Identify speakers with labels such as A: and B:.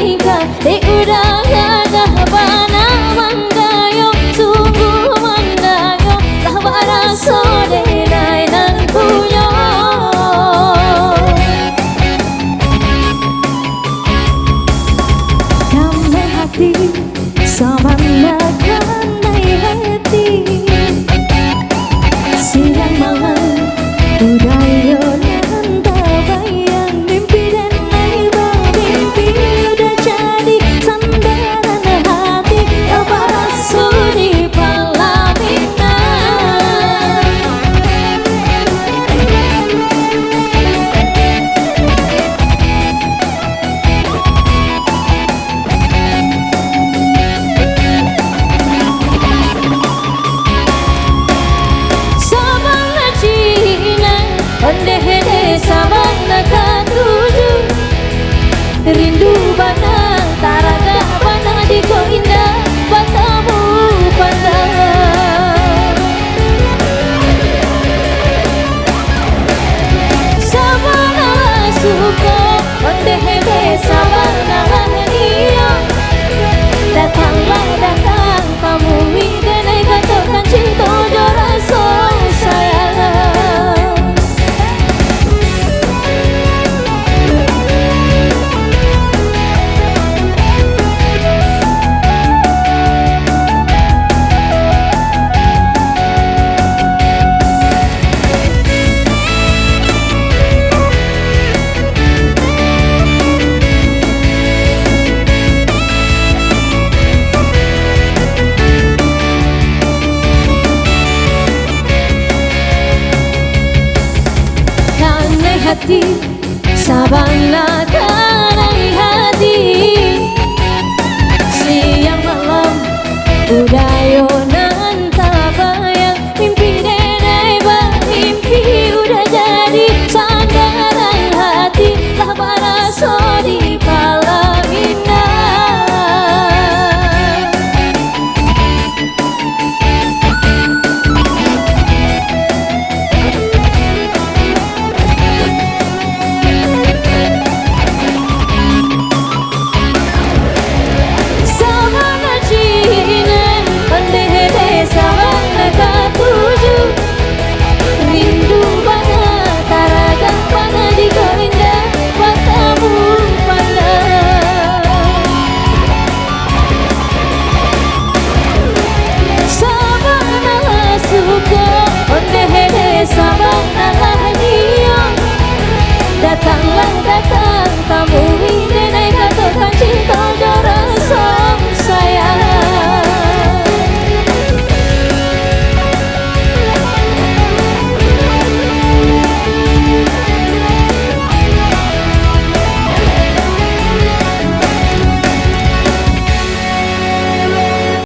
A: tingkah di udara gahbana manggayong sungguh manggayong lahbara sodenay ng puyo damai hati sama nakanay hati siang malam udayo nanda bayang mimpi dan naiba mimpi udah jadi sandaran hati para suri palamina sabang na Cina ondeh-ondeh sabang na katuju rindu banang taraga banang diko indah batamu pandang sabang na suko ondeh-ondeh sabang na hania datanglah datang kamu widenai katakan cinta jaraso sayang hati sabang na